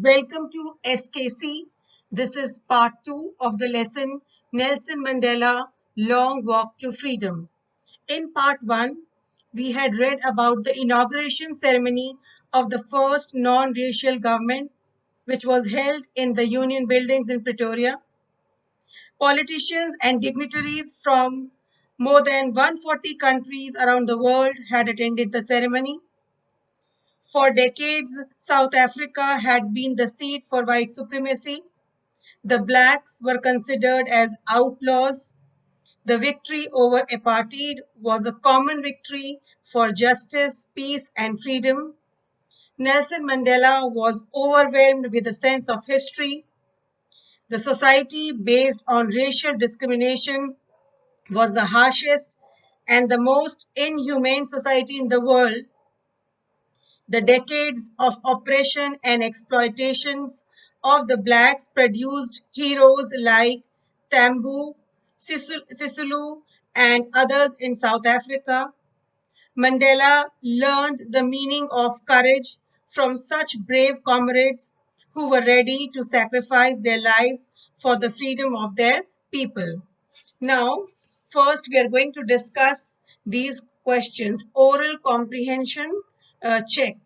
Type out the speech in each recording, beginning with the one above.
Welcome to SKC. This is part 2 of the lesson Nelson Mandela Long Walk to Freedom. In part 1, we had read about the inauguration ceremony of the first non-racial government, which was held in the Union Buildings in Pretoria. Politicians and dignitaries from more than 140 countries around the world had attended the ceremony. For decades, South Africa had been the seat for white supremacy. The blacks were considered as outlaws. The victory over apartheid was a common victory for justice, peace, and freedom. Nelson Mandela was overwhelmed with a sense of history. The society based on racial discrimination was the harshest and the most inhumane society in the world. The decades of oppression and exploitations of the blacks produced heroes like Tambo, Sisulu, and others in South Africa. Mandela learned the meaning of courage from such brave comrades who were ready to sacrifice their lives for the freedom of their people. Now, first we are going to discuss these questions. Oral comprehension check.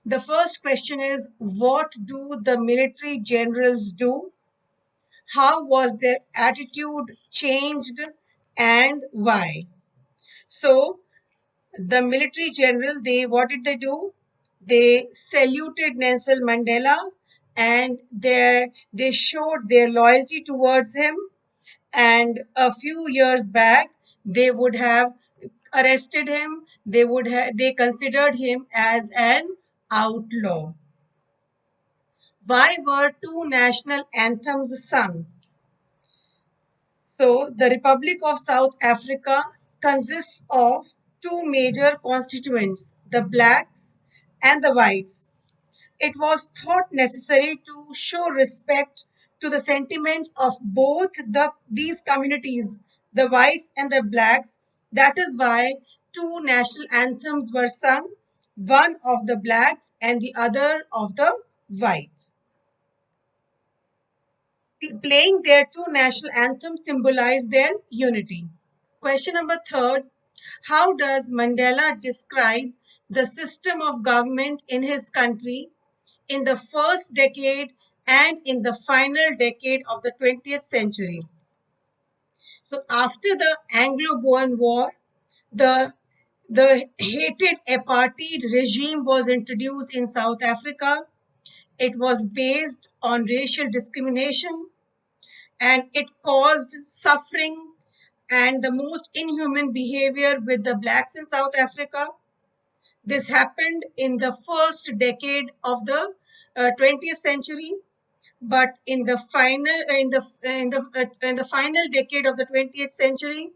The first question is, what do the military generals do? How was their attitude changed and why? So, the military generals, what did they do? They saluted Nelson Mandela and they showed their loyalty towards him. And a few years back, they would have arrested him. They considered him as an outlaw. Why were two national anthems sung? So, the Republic of South Africa consists of two major constituents, the blacks and the whites. It was thought necessary to show respect to the sentiments of both these communities, the whites and the blacks. That is why two national anthems were sung, one of the blacks and the other of the whites. Playing their two national anthems symbolized their unity. Question number 3. How does Mandela describe the system of government in his country in the first decade and in the final decade of the 20th century? So after the Anglo-Boer War, the hated apartheid regime was introduced in South Africa. It was based on racial discrimination and it caused suffering and the most inhuman behavior with the blacks in South Africa. This happened in the first decade of the 20th century, but in the final decade of the 20th century,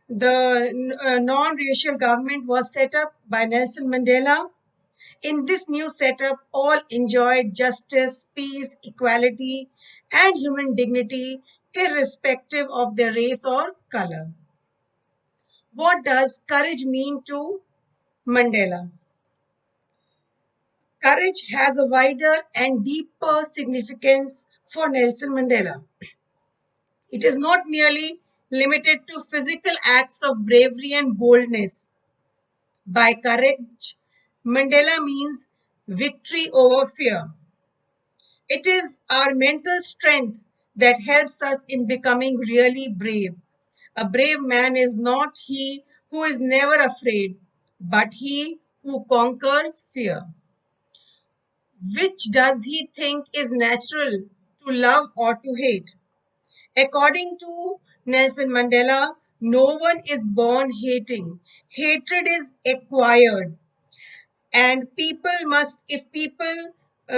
the non-racial government was set up by Nelson Mandela. In this new setup, all enjoyed justice, peace, equality, and human dignity, irrespective of their race or color. What does courage mean to Mandela? Courage has a wider and deeper significance for Nelson Mandela. It is not merely limited to physical acts of bravery and boldness. By courage, Mandela means victory over fear. It is our mental strength that helps us in becoming really brave. A brave man is not he who is never afraid, but he who conquers fear. Which does he think is natural, to love or to hate? According to Nelson Mandela, no one is born hating. Hatred is acquired. And if people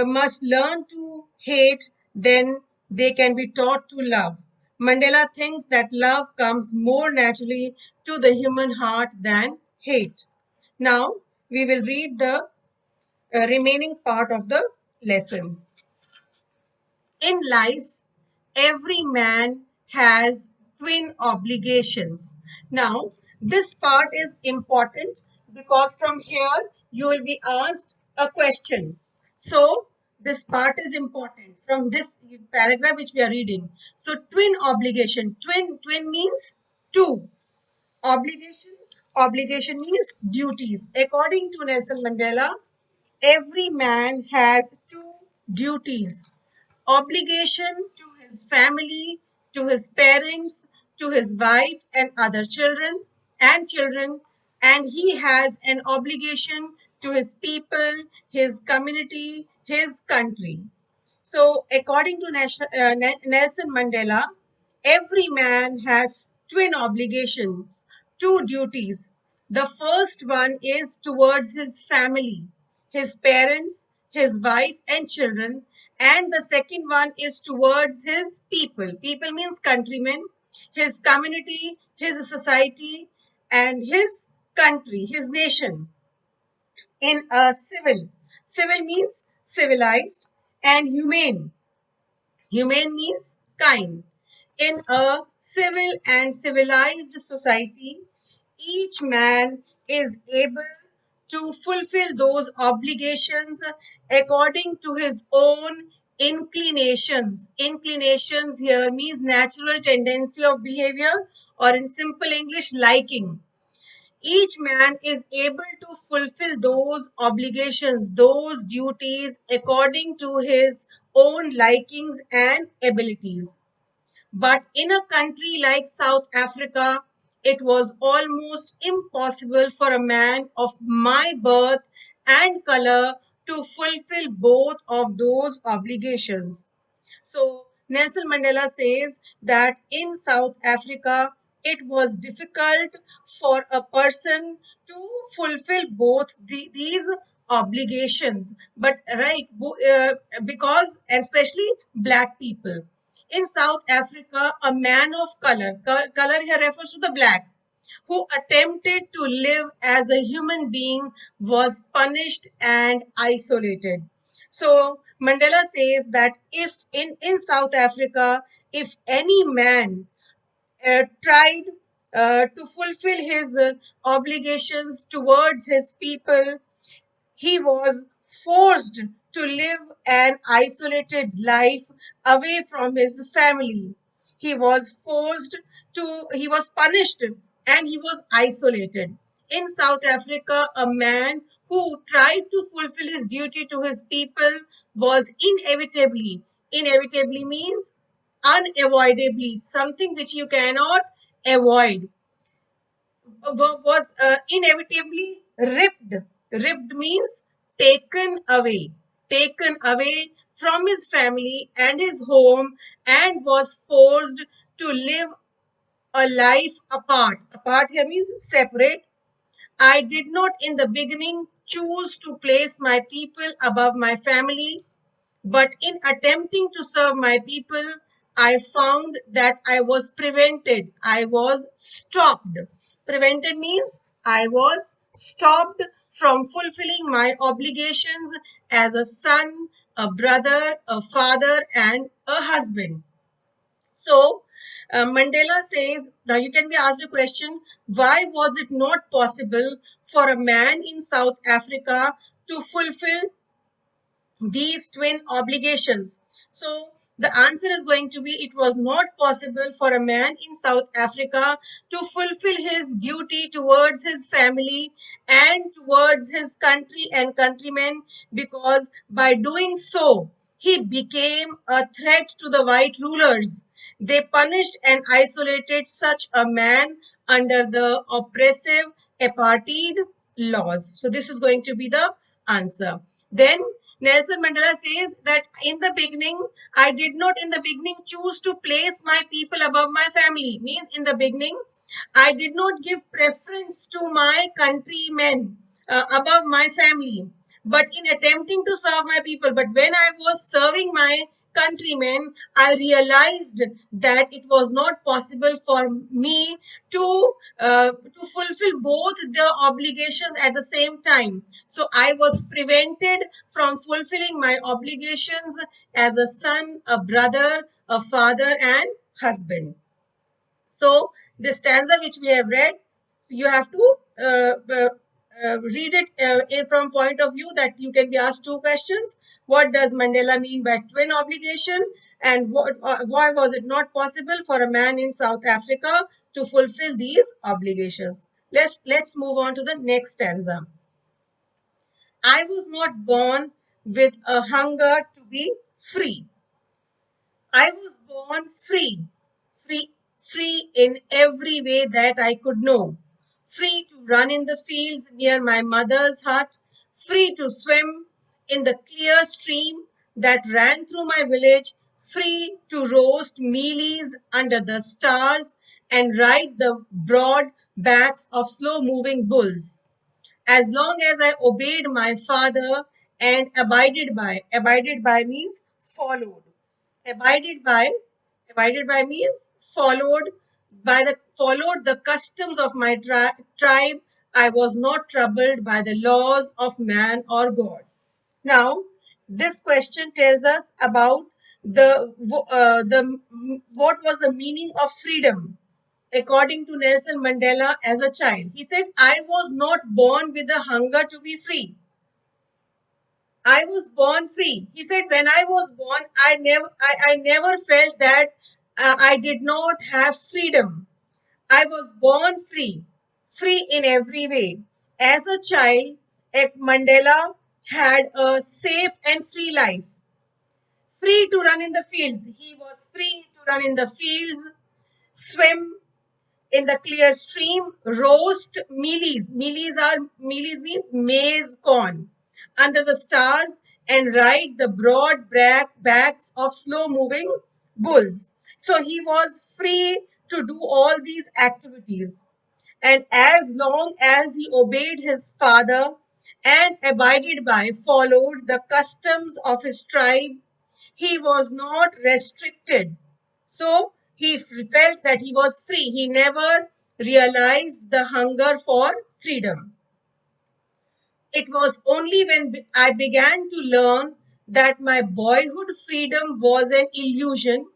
must learn to hate, then they can be taught to love. Mandela thinks that love comes more naturally to the human heart than hate. Now, we will read the remaining part of the lesson. In life, every man has twin obligations. Now, this part is important because from here you will be asked a question. So, this part is important from this paragraph which we are reading. So twin obligation. Twin means two. Obligation. Obligation means duties. According to Nelson Mandela, every man has two duties: obligation to his family, to his parents, to his wife and other children, and he has an obligation to his people, his community, his country. So, according to Nelson Mandela, every man has twin obligations, two duties. The first one is towards his family, his parents, his wife, and children. And the second one is towards his people. People means countrymen, his community, his society, and his country, his nation. In a civil means civilized, and humane. Humane means kind. In a civil and civilized society, each man is able to fulfill those obligations according to his own inclinations. Inclinations here means natural tendency of behavior, or in simple English, liking. Each man is able to fulfill those obligations, those duties according to his own likings and abilities. But in a country like South Africa, it was almost impossible for a man of my birth and color to fulfill both of those obligations. So Nelson Mandela says that in South Africa, it was difficult for a person to fulfill both these obligations. But because especially black people in South Africa, a man of color here refers to the black, who attempted to live as a human being was punished and isolated. So Mandela says that if in South Africa, if any man tried to fulfill his obligations towards his people, he was forced to live an isolated life away from his family. He was punished and he was isolated. In South Africa, a man who tried to fulfill his duty to his people was inevitably means unavoidably, something which you cannot avoid, was inevitably ripped. Ripped means taken away, taken away from his family and his home, and was forced to live a life apart. Apart here means separate. I did not in the beginning choose to place my people above my family, but in attempting to serve my people, I found that I was prevented. I was stopped. Prevented means I was stopped from fulfilling my obligations as a son, a brother, a father, and a husband. So, Mandela says, now you can be asked a question, why was it not possible for a man in South Africa to fulfill these twin obligations? So the answer is going to be, it was not possible for a man in South Africa to fulfill his duty towards his family and towards his country and countrymen, because by doing so, he became a threat to the white rulers. They punished and isolated such a man under the oppressive apartheid laws. So this is going to be the answer. Then Nelson Mandela says that in the beginning, I did not in the beginning choose to place my people above my family. Means in the beginning, I did not give preference to my countrymen above my family. But in attempting to serve my people, but when I was serving my countrymen, I realized that it was not possible for me to fulfill both the obligations at the same time. So I was prevented from fulfilling my obligations as a son, a brother, a father, and husband. So this stanza which we have read, you have to read it from point of view that you can be asked two questions. What does Mandela mean by twin obligation, and why was it not possible for a man in South Africa to fulfill these obligations? Let's move on to the next stanza. I was not born with a hunger to be free. I was born free, free in every way that I could know. Free to run in the fields near my mother's hut, free to swim in the clear stream that ran through my village, free to roast mealies under the stars and ride the broad backs of slow moving bulls. As long as I obeyed my father and abided by means followed. Abided by, abided by means followed the customs of my tribe. I was not troubled by the laws of man or God. Now, this question tells us about the what was the meaning of freedom according to Nelson Mandela as a child. He said, I was not born with a hunger to be free. I was born free. He said, when I was born, I never felt that I did not have freedom. I was born free, free in every way. As a child, Mandela had a safe and free life, free to run in the fields. He was free to run in the fields, swim in the clear stream, roast mealies. Mealies means maize corn under the stars and ride the broad backs of slow moving bulls. So he was free to do all these activities. And as long as he obeyed his father and followed the customs of his tribe, he was not restricted. So he felt that he was free. He never realized the hunger for freedom. It was only when I began to learn that my boyhood freedom was an illusion,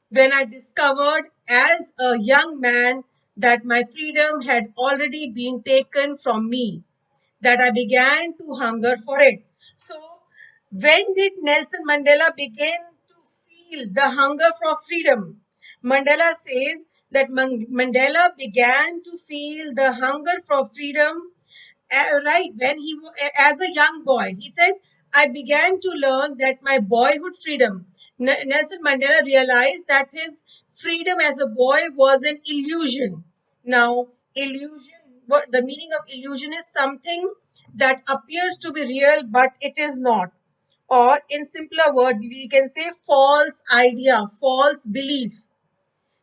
when I discovered as a young man that my freedom had already been taken from me, that I began to hunger for it. So, when did Nelson Mandela begin to feel the hunger for freedom? Mandela says that Mandela began to feel the hunger for freedom right when as a young boy. He said, I began to learn that my boyhood freedom. Nelson Mandela realized that his freedom as a boy was an illusion. Now, illusion, what the meaning of illusion is something that appears to be real, but it is not. Or in simpler words, we can say false idea, false belief.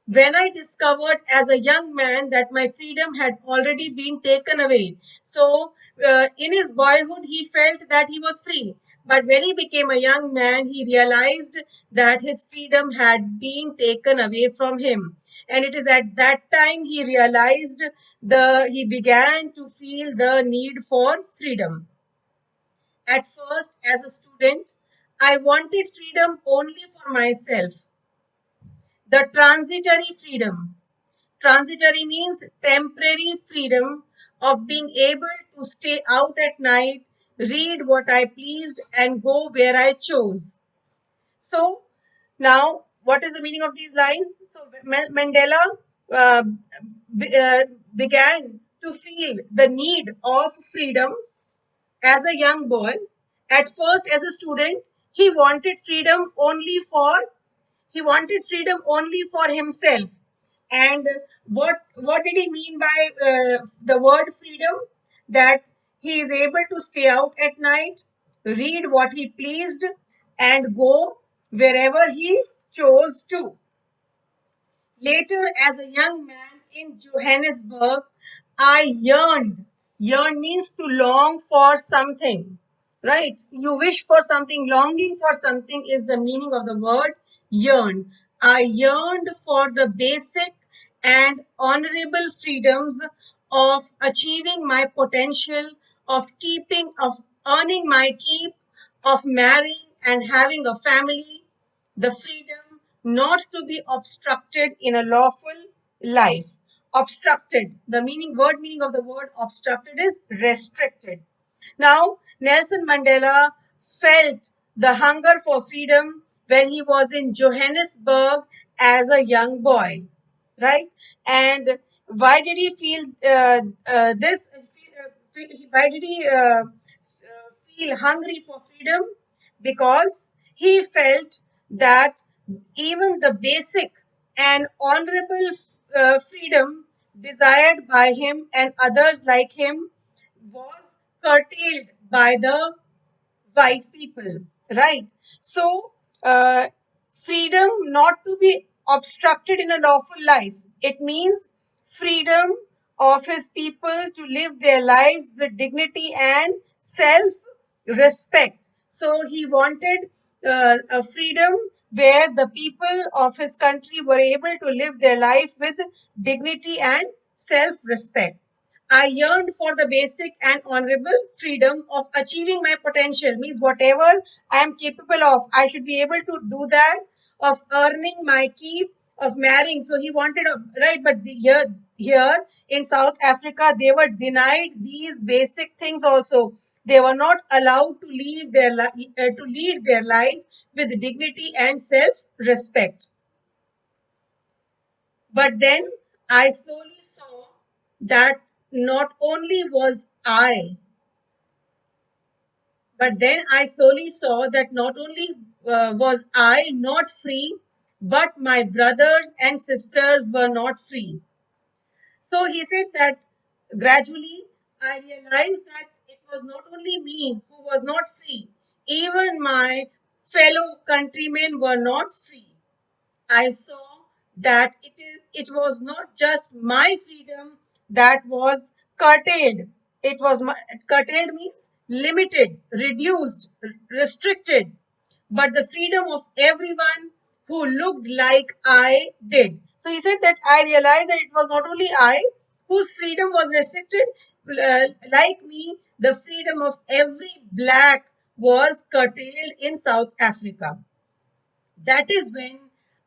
When I discovered as a young man that my freedom had already been taken away. So, in his boyhood, he felt that he was free. But when he became a young man, he realized that his freedom had been taken away from him. And it is at that time he realized he began to feel the need for freedom. At first, as a student, I wanted freedom only for myself. The transitory freedom. Transitory means temporary freedom of being able to stay out at night, read what I pleased, and go where I chose. So, now what is the meaning of these lines? So, Mandela uh, began to feel the need of freedom as a young boy. At first, as a student, he wanted freedom only for himself. And what did he mean by the word freedom? That he is able to stay out at night, read what he pleased, and go wherever he chose to. Later, as a young man in Johannesburg, I yearned. Yearn means to long for something, right? You wish for something, longing for something is the meaning of the word yearn. I yearned for the basic and honorable freedoms of achieving my potential, of earning my keep, of marrying and having a family, the freedom not to be obstructed in a lawful life. Obstructed, the word meaning of the word obstructed is restricted. Now, Nelson Mandela felt the hunger for freedom when he was in Johannesburg as a young boy, right? And why did he feel this? Why did he feel hungry for freedom? Because he felt that even the basic and honorable freedom desired by him and others like him was curtailed by the white people, right? So, freedom not to be obstructed in a lawful life. It means freedom of his people to live their lives with dignity and self respect. So, he wanted a freedom where the people of his country were able to live their life with dignity and self respect. I yearned for the basic and honorable freedom of achieving my potential, means whatever I am capable of, I should be able to do that, of earning my keep, of marrying. So he wanted, right? But here in South Africa, they were denied these basic things also. They were not allowed to to lead their life with dignity and self-respect. But then I slowly saw that not only was I, but then I slowly saw that not only was I not free, but my brothers and sisters were not free. So he said that gradually I realized that it was not only me who was not free, even my fellow countrymen were not free. I saw that it was not just my freedom that was curtailed. It was curtailed means limited, reduced, restricted, but the freedom of everyone who looked like I did. So he said that I realized that it was not only I whose freedom was restricted, like me, the freedom of every black was curtailed in South Africa. That is when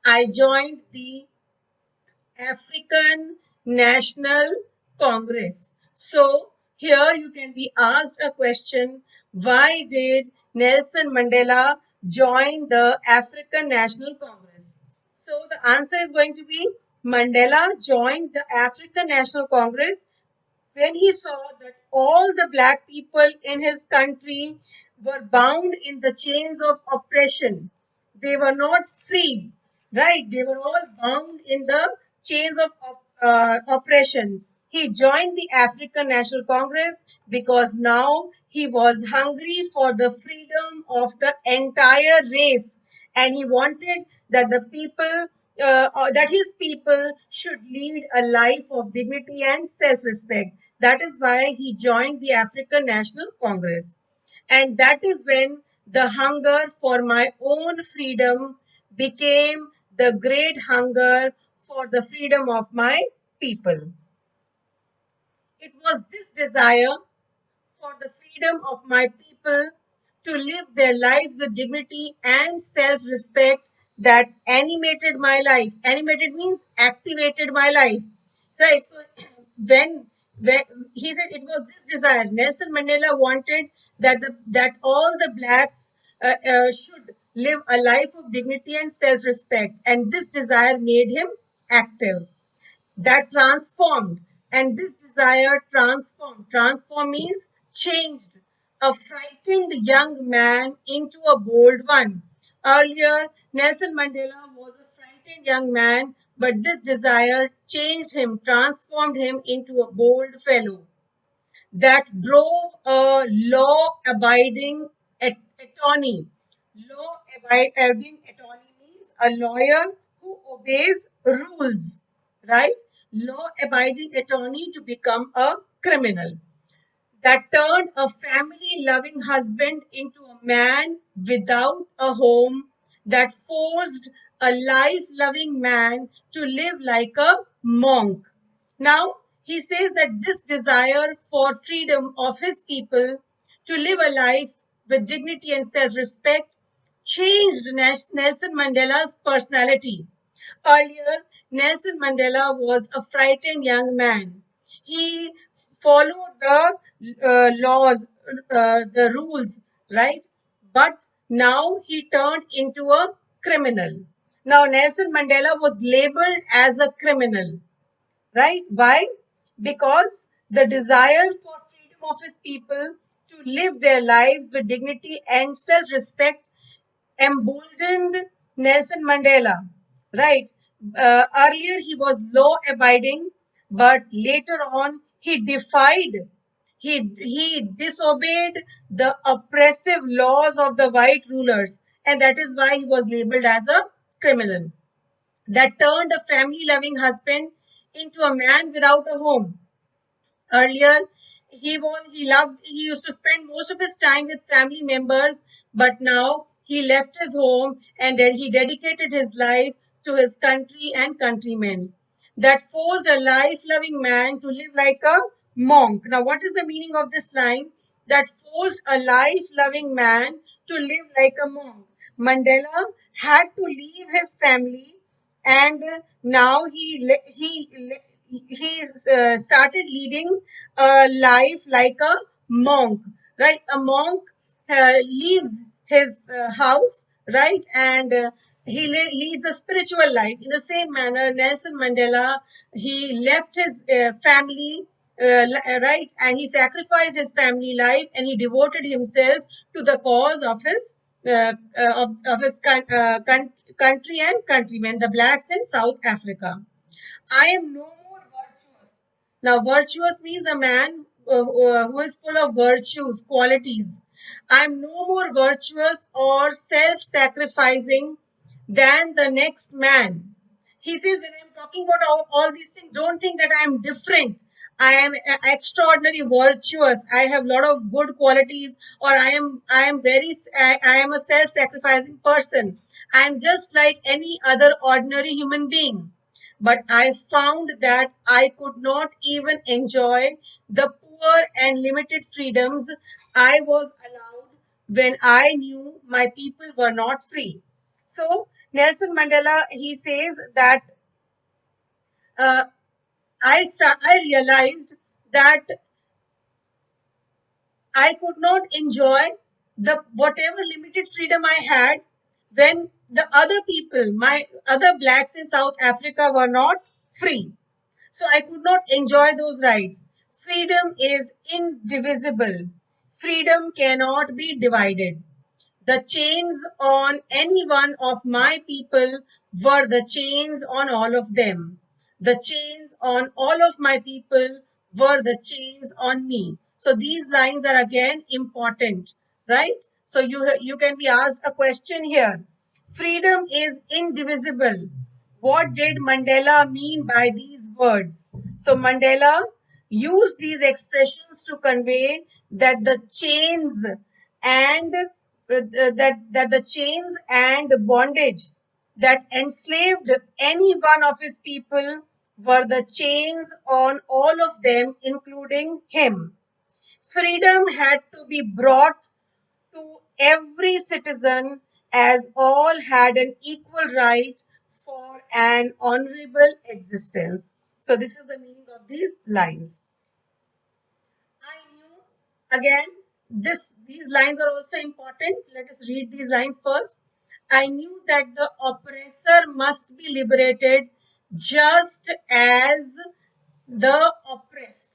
I joined the African National Congress. So here you can be asked a question, why did Nelson Mandela join the African National Congress? So the answer is going to be Mandela joined the African National Congress when he saw that all the black people in his country were bound in the chains of oppression. They were not free, right? They were all bound in the chains of oppression. He joined the African National Congress because now he was hungry for the freedom of the entire race, and he wanted that that his people should lead a life of dignity and self-respect. That is why he joined the African National Congress. And that is when the hunger for my own freedom became the great hunger for the freedom of my people. It was this desire for the freedom of my people to live their lives with dignity and self respect that animated my life. Animated means activated my life. Right. So when he said it was this desire, Nelson Mandela wanted that all the blacks should live a life of dignity and self respect, and this desire made him active, that transformed, and this desire transform means changed a frightened young man into a bold one. Earlier Nelson Mandela was a frightened young man, but this desire changed him, transformed him into a bold fellow that drove a law abiding attorney. Law abiding attorney means a lawyer who obeys rules, right? Law abiding attorney to become a criminal, that turned a family loving husband into a man without a home, that forced a life loving man to live like a monk. Now, he says that this desire for freedom of his people to live a life with dignity and self respect changed Nelson Mandela's personality. Earlier, Nelson Mandela was a frightened young man. He followed the laws, the rules, right? But Now he turned into a criminal. Now Nelson Mandela was labeled as a criminal, right? Why? Because the desire for freedom of his people to live their lives with dignity and self-respect emboldened Nelson Mandela, right? Earlier he was law abiding, but later on he disobeyed the oppressive laws of the white rulers, and that is why he was labeled as a criminal. That turned a family loving husband into a man without a home. Earlier, he used to spend most of his time with family members, but now he left his home and then he dedicated his life to his country and countrymen. That forced a life-loving man to live like a monk. Now, what is the meaning of this line? That forced a life-loving man to live like a monk. Mandela had to leave his family, and now he started leading a life like a monk, right? A monk leaves his house, right? And leads a spiritual life. In the same manner, Nelson Mandela, he left his family, right? And he sacrificed his family life and he devoted himself to the cause of his country and countrymen, the blacks in South Africa. I am no more virtuous. Now, virtuous means a man who is full of virtues, qualities. I am no more virtuous or self sacrificing than the next man. He says, when I'm talking about all these things, don't think that I am different. I am extraordinary virtuous. I have a lot of good qualities, or I am a self-sacrificing person. I am just like any other ordinary human being. But I found that I could not even enjoy the poor and limited freedoms I was allowed when I knew my people were not free. So Nelson Mandela, he says that uh, I realized that I could not enjoy the whatever limited freedom I had when the other people, my other blacks in South Africa, were not free. So I could not enjoy those rights. Freedom is indivisible. Freedom cannot be divided. The chains on any one of my people were the chains on all of them. The chains on all of my people were the chains on me. So these lines are again important, right? So you can be asked a question here. Freedom is indivisible. What did Mandela mean by these words? So Mandela used these expressions to convey that the chains and that the chains and bondage that enslaved any one of his people were the chains on all of them, including him. Freedom had to be brought to every citizen as all had an equal right for an honorable existence. So, this is the meaning of these lines. I knew again these lines are also important. Let us read these lines first. I knew that the oppressor must be liberated just as the oppressed.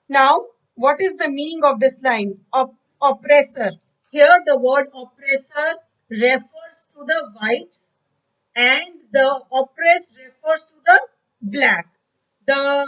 Now, what is the meaning of this line? Oppressor. Here, the word oppressor refers to the whites and the oppressed refers to the black. The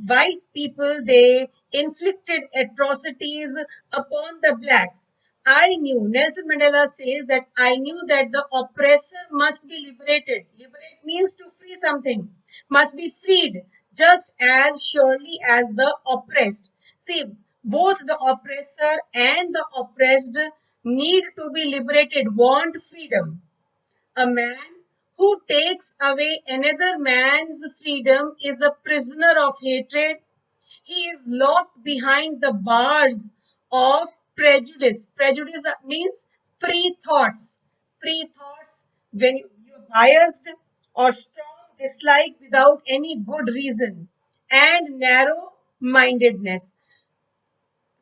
white people, they inflicted atrocities upon the blacks. I knew, Nelson Mandela says that I knew that the oppressor must be liberated. Liberate means to free something, must be freed just as surely as the oppressed. See, both the oppressor and the oppressed need to be liberated, want freedom. A man who takes away another man's freedom is a prisoner of hatred. He is locked behind the bars of prejudice. Prejudice means pre-thoughts. Pre-thoughts when you're biased or strong dislike without any good reason, and narrow mindedness.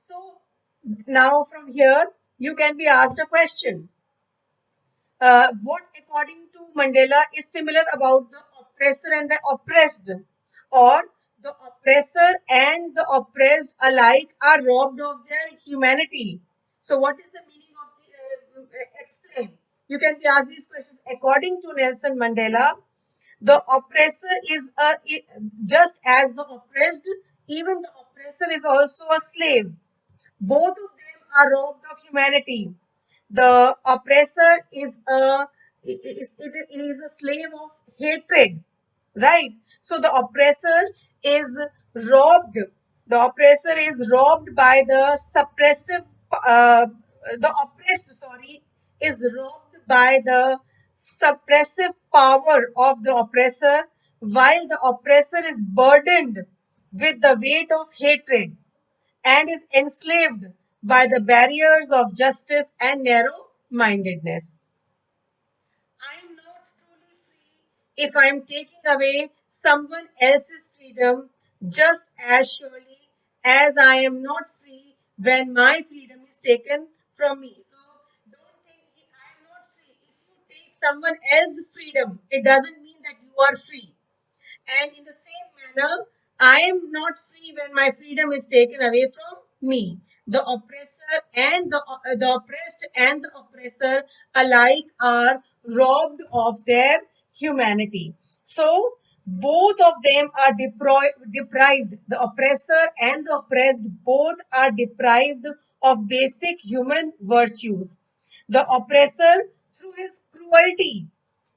So now from here, you can be asked a question. What, according to Mandela, is similar about the oppressor and the oppressed, or the oppressor and the oppressed alike are robbed of their humanity? So, what is the meaning of the explain? You can be asked these questions. According to Nelson Mandela, the oppressor is just as the oppressed, even the oppressor is also a slave. Both of them are robbed of humanity. The oppressor is a slave of hatred, right? So the oppressor is robbed. The oppressor is robbed by the suppressive. The oppressed, sorry, is robbed by the suppressive power of the oppressor, while the oppressor is burdened with the weight of hatred and is enslaved by the barriers of justice and narrow mindedness. I am not truly free if I am taking away someone else's freedom just as surely as I am not free when my freedom is taken from me. So don't think I am not free. If you take someone else's freedom, it doesn't mean that you are free. And in the same manner, I am not free when my freedom is taken away from me. The oppressor and the oppressed and the oppressor alike are robbed of their humanity. So both of them are deprived. The oppressor and the oppressed both are deprived of basic human virtues. The oppressor, through his cruelty,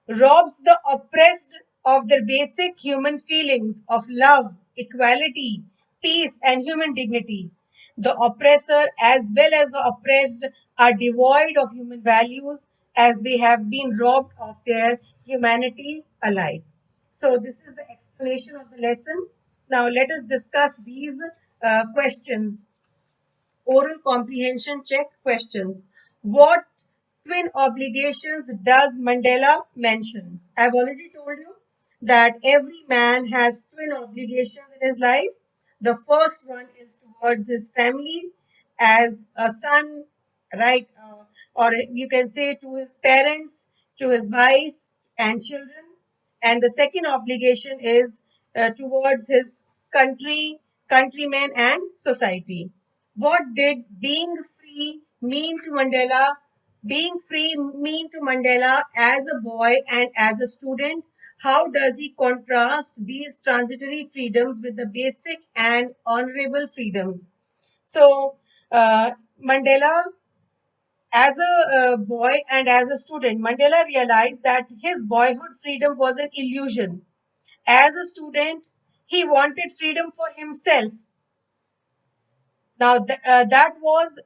robs the oppressed of their basic human feelings of love, equality, peace, and human dignity. The oppressor as well as the oppressed are devoid of human values as they have been robbed of their humanity alike. So, this is the explanation of the lesson. Now, let us discuss these questions. Oral comprehension check questions. What twin obligations does Mandela mention? I've already told you that every man has twin obligations in his life. The first one is towards his family as a son, right? Or you can say to his parents, to his wife and children. And the second obligation is towards his country, countrymen, and society. What did being free mean to Mandela? Being free mean to Mandela as a boy and as a student? How does he contrast these transitory freedoms with the basic and honorable freedoms? So, Mandela, as a boy and as a student, Mandela realized that his boyhood freedom was an illusion. As a student, he wanted freedom for himself. Now, that was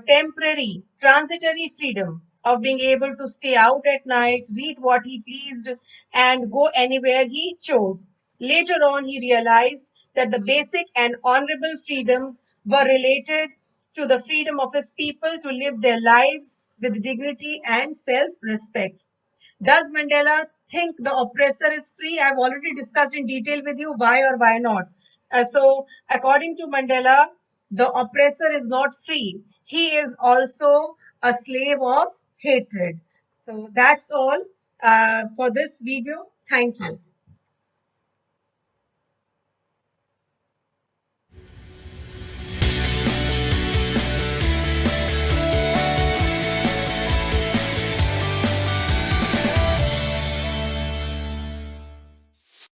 temporary, transitory freedom of being able to stay out at night, read what he pleased, and go anywhere he chose. Later on, he realized that the basic and honorable freedoms were related to the freedom of his people to live their lives with dignity and self respect. Does Mandela think the oppressor is free? I've already discussed in detail with you why or why not. So, according to Mandela, the oppressor is not free. He is also a slave of hatred. So, that's all for this video. Thank you.